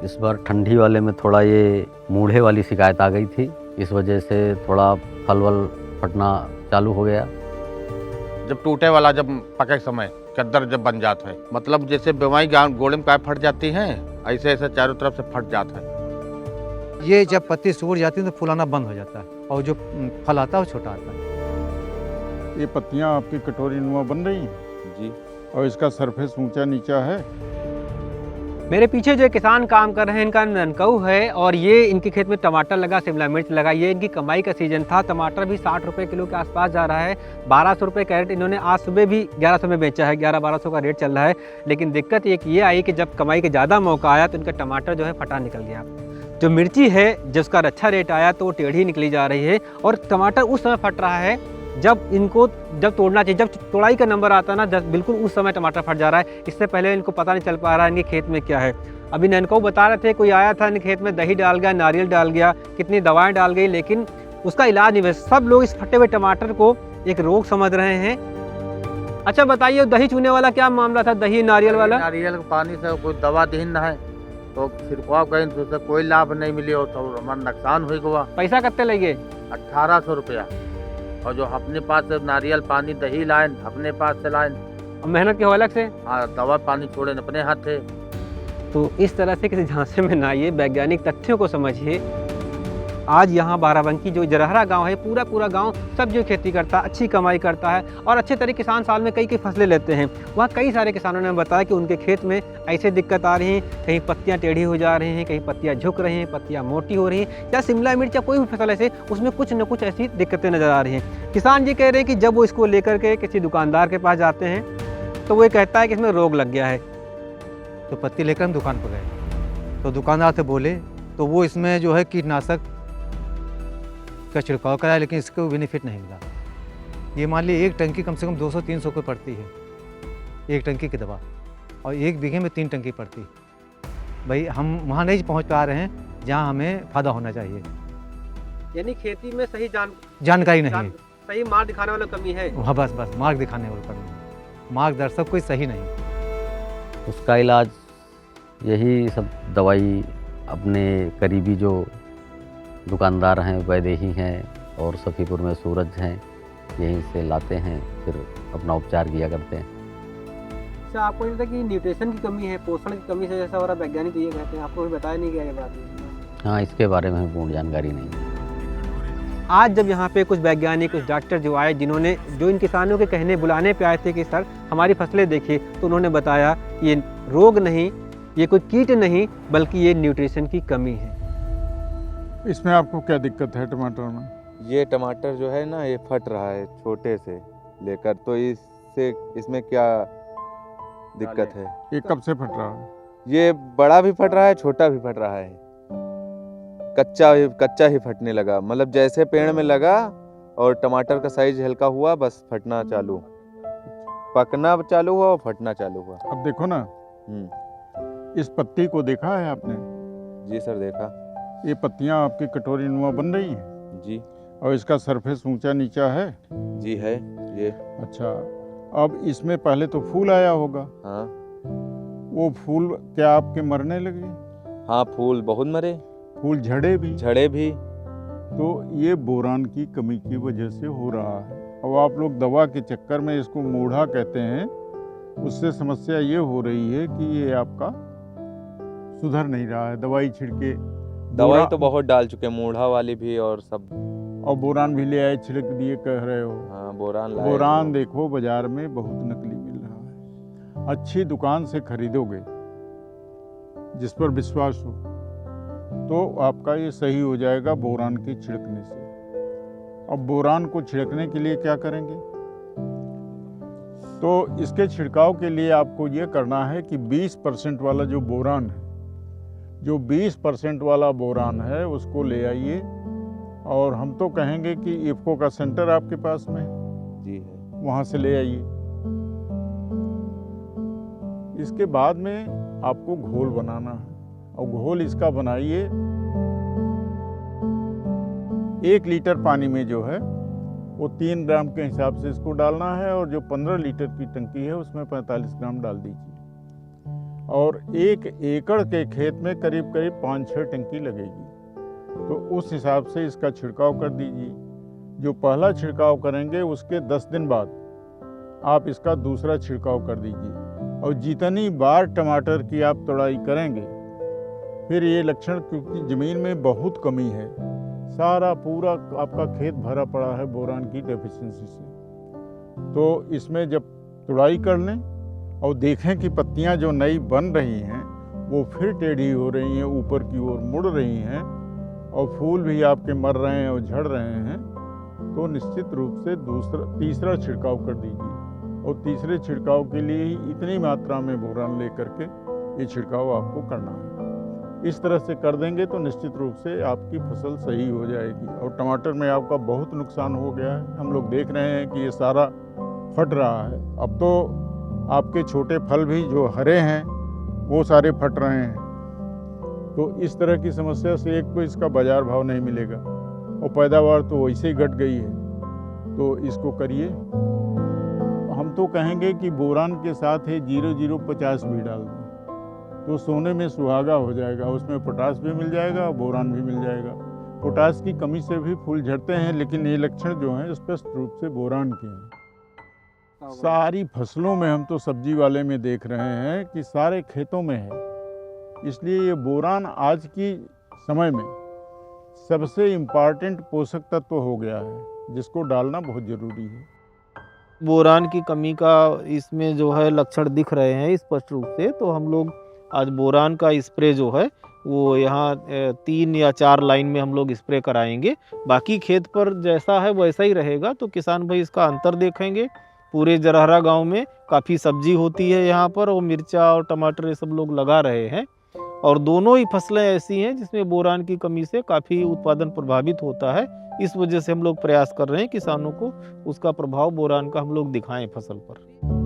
इस बार ठंडी वाले में थोड़ा ये मूढ़े वाली शिकायत आ गई थी, इस वजह से थोड़ा फल वल फटना चालू हो गया। जब टूटे वाला जब पके समय कद्दर जब बन जाता है, मतलब जैसे बीमारी गोड़े में काय फट जाती है, ऐसे ऐसे चारों तरफ से फट जाता है। ये जब पत्ती सूख जाती है तो फुलाना बंद हो जाता है और जो फल आता है वो छोटा आता है। ये पत्तियां आपकी कटोरी नुमा बन रही हैं जी। और इसका सरफेस ऊंचा नीचा है। मेरे पीछे जो किसान काम कर रहे हैं इनका ननकऊ है और ये इनके खेत में टमाटर लगा, शिमला मिर्च लगा। ये इनकी कमाई का सीजन था। टमाटर भी 60 रुपये किलो के आसपास जा रहा है। 1200 रुपये कैरेट इन्होंने आज सुबह भी 1100 में बेचा है। 1100-1200 का रेट चल रहा है। लेकिन दिक्कत एक ये आई कि जब कमाई का ज़्यादा मौका आया तो इनका टमाटर जो है फटा निकल गया। जो मिर्ची है जिसका अच्छा रेट आया तो वो टेढ़ी निकली जा रही है और टमाटर उस समय फट रहा है जब तोड़ना चाहिए, जब तोड़ाई का नंबर आता है ना, बिल्कुल उस समय टमाटर फट जा रहा है। इससे पहले इनको पता नहीं चल पा रहा है इनके खेत में क्या है। अभी ननकऊ बता रहे थे कोई आया था इनके खेत में, दही डाल गया, नारियल डाल गया, कितनी दवाएं डाल गई, लेकिन उसका इलाज नहीं हुआ। सब लोग इस फटे हुए टमाटर को एक रोग समझ रहे हैं। अच्छा बताइए, दही चूने वाला क्या मामला था, दही नारियल वाला? नारियल के पानी से कोई दवा दीन है तो छिड़काव कहीं तो उससे कोई लाभ नहीं मिली और तो हमारा नुकसान हुई हुआ। पैसा कितने लगे? 1800 रुपया। और जो अपने पास से नारियल पानी दही लाइन अपने पास से लाइन, मेहनत के हो अलग से। हाँ, दवा पानी छोड़े अपने हाथ थे। तो इस तरह से किसी झांसे में ना आइए, वैज्ञानिक तथ्यों को समझिए। आज यहाँ बाराबंकी जो जरहरा गांव है, पूरा गांव सब्जी खेती करता है, अच्छी कमाई करता है और अच्छे तरह किसान साल में कई फसलें लेते हैं। वहाँ कई सारे किसानों ने बताया कि उनके खेत में ऐसे दिक्कत आ रही हैं, कहीं पत्तियाँ टेढ़ी हो जा रही हैं, कहीं पत्तियाँ झुक रही हैं, पत्तियाँ मोटी हो रही हैं, या शिमला मिर्च या कोई भी फसल ऐसे उसमें कुछ न कुछ ऐसी दिक्कतें नज़र आ रही हैं। किसान ये कह रहे हैं कि जब वो इसको लेकर के किसी दुकानदार के पास जाते हैं तो वो ये कहता है कि इसमें रोग लग गया है। तो पत्ती लेकर हम दुकान पर गए तो दुकानदार से बोले तो वो इसमें जो है कीटनाशक का छिड़काव कराया, लेकिन इसको बेनिफिट नहीं मिला। ये मान लीजिए एक टंकी कम से कम 200-300 को पड़ती है, एक टंकी की दवा, और 1 बीघे में 3 टंकी पड़ती। भाई हम वहाँ नहीं पहुँच पा रहे हैं जहाँ हमें फ़ायदा होना चाहिए। यानी खेती में सही जानकारी नहीं है, सही मार्ग दिखाने वाला कमी है। हाँ बस मार्ग दिखाने वाला कमी है, मार्गदर्शक कोई सही नहीं। उसका इलाज यही सब दवाई अपने करीबी जो दुकानदार हैं, वैदेही हैं और सफ़ीपुर में सूरज हैं, यहीं से लाते हैं, फिर अपना उपचार किया करते हैं। अच्छा, आपको नहीं लगता कि न्यूट्रिशन की कमी है, पोषण की कमी से जैसा हो रहा है? वैज्ञानिक तो ये कहते हैं, आपको भी बताया नहीं गया ये बात? हाँ, इसके बारे में पूर्ण जानकारी नहीं है। आज जब यहाँ पे कुछ वैज्ञानिक, कुछ डॉक्टर जो आए, जिन्होंने जो इन किसानों के कहने बुलाने पे आए थे कि सर हमारी फसलें देखिए, तो उन्होंने बताया कि ये रोग नहीं, ये कोई कीट नहीं, बल्कि ये न्यूट्रिशन की कमी है। इसमें आपको क्या दिक्कत है टमाटर में? ये टमाटर जो है ना, ये फट रहा है छोटे से लेकर, तो इससे इसमें क्या दिक्कत है? ये कब से फट रहा है? ये बड़ा भी फट रहा है, छोटा भी फट रहा है, कच्चा ही फटने लगा। मतलब जैसे पेड़ में लगा और टमाटर का साइज हल्का हुआ, बस फटना चालू, पकना चालू हुआ और फटना चालू हुआ। अब देखो ना, इस पत्ती को देखा है आपने? जी सर, देखा। ये पत्तियां आपकी कटोरी नुमा बन रही हैं जी। और इसका सरफेस ऊंचा नीचा है? जी है ये। अच्छा, अब इसमें पहले तो फूल आया होगा। हाँ। वो फूल क्या आपके मरने लगे? हाँ, फूल बहुत मरे, फूल झड़े भी? झड़े भी। तो ये बोरान की कमी की वजह से हो रहा है। अब आप लोग दवा के चक्कर में इसको मूढ़ा कहते हैं, उससे समस्या ये हो रही है कि ये आपका सुधर नहीं रहा है। दवाई छिड़के, दवाई तो बहुत डाल चुके, मूढ़ा वाली भी और सब, और बोरान भी ले आए, छिड़क दिए कह रहे हो। हाँ, बोरान लाए। बोरान देखो बाजार में बहुत नकली मिल रहा है। अच्छी दुकान से खरीदोगे जिस पर विश्वास हो तो आपका ये सही हो जाएगा बोरान के छिड़कने से। अब बोरान को छिड़कने के लिए क्या करेंगे? तो इसके छिड़काव के लिए आपको ये करना है कि 20% वाला जो बोरान है, जो 20% वाला बोरान है उसको ले आइए। और हम तो कहेंगे कि इफ्को का सेंटर आपके पास में है? जी है। वहाँ से ले आइए। इसके बाद में आपको घोल बनाना है, और घोल इसका बनाइए 1 लीटर पानी में जो है वो 3 ग्राम के हिसाब से इसको डालना है, और जो 15 लीटर की टंकी है उसमें 45 ग्राम डाल दीजिए। और 1 एकड़ के खेत में करीब करीब 5-6 टंकी लगेगी। तो उस हिसाब से इसका छिड़काव कर दीजिए। जो पहला छिड़काव करेंगे उसके 10 दिन बाद आप इसका दूसरा छिड़काव कर दीजिए। और जितनी बार टमाटर की आप तोड़ाई करेंगे, फिर ये लक्षण, क्योंकि ज़मीन में बहुत कमी है, सारा पूरा आपका खेत भरा पड़ा है बोरान की डेफिशिएंसी से, तो इसमें जब तुड़ाई कर लें और देखें कि पत्तियां जो नई बन रही हैं वो फिर टेढ़ी हो रही हैं, ऊपर की ओर मुड़ रही हैं और फूल भी आपके मर रहे हैं और झड़ रहे हैं, तो निश्चित रूप से तीसरा छिड़काव कर दीजिए। और तीसरे छिड़काव के लिए ही इतनी मात्रा में बोरान लेकर के ये छिड़काव आपको करना है। इस तरह से कर देंगे तो निश्चित रूप से आपकी फसल सही हो जाएगी। और टमाटर में आपका बहुत नुकसान हो गया है, हम लोग देख रहे हैं कि ये सारा फट रहा है। अब तो आपके छोटे फल भी जो हरे हैं वो सारे फट रहे हैं। तो इस तरह की समस्या से एक तो इसका बाज़ार भाव नहीं मिलेगा और पैदावार तो वैसे ही घट गई है, तो इसको करिए। हम तो कहेंगे कि बोरान के साथ है 0050 भी डाल दें तो सोने में सुहागा हो जाएगा। उसमें पोटास भी मिल जाएगा और बोरान भी मिल जाएगा। पोटास की कमी से भी फूल झड़ते हैं, लेकिन ये लक्षण जो हैं स्पष्ट रूप से बोरान के हैं। सारी फसलों में, हम तो सब्जी वाले में देख रहे हैं कि सारे खेतों में है। इसलिए ये बोरान आज की समय में सबसे इम्पॉर्टेंट पोषक तत्व हो गया है, जिसको डालना बहुत ज़रूरी है। बोरान की कमी का इसमें जो है लक्षण दिख रहे हैं स्पष्ट रूप से, तो हम लोग आज बोरान का स्प्रे जो है वो यहाँ 3 या 4 लाइन में हम लोग स्प्रे कराएंगे। बाकी खेत पर जैसा है वैसा ही रहेगा। तो किसान भाई इसका अंतर देखेंगे। पूरे जरहरा गांव में काफ़ी सब्जी होती है यहाँ पर, और मिर्चा और टमाटर ये सब लोग लगा रहे हैं, और दोनों ही फसलें ऐसी हैं जिसमें बोरान की कमी से काफ़ी उत्पादन प्रभावित होता है। इस वजह से हम लोग प्रयास कर रहे हैं किसानों को उसका प्रभाव बोरान का हम लोग दिखाएं फसल पर।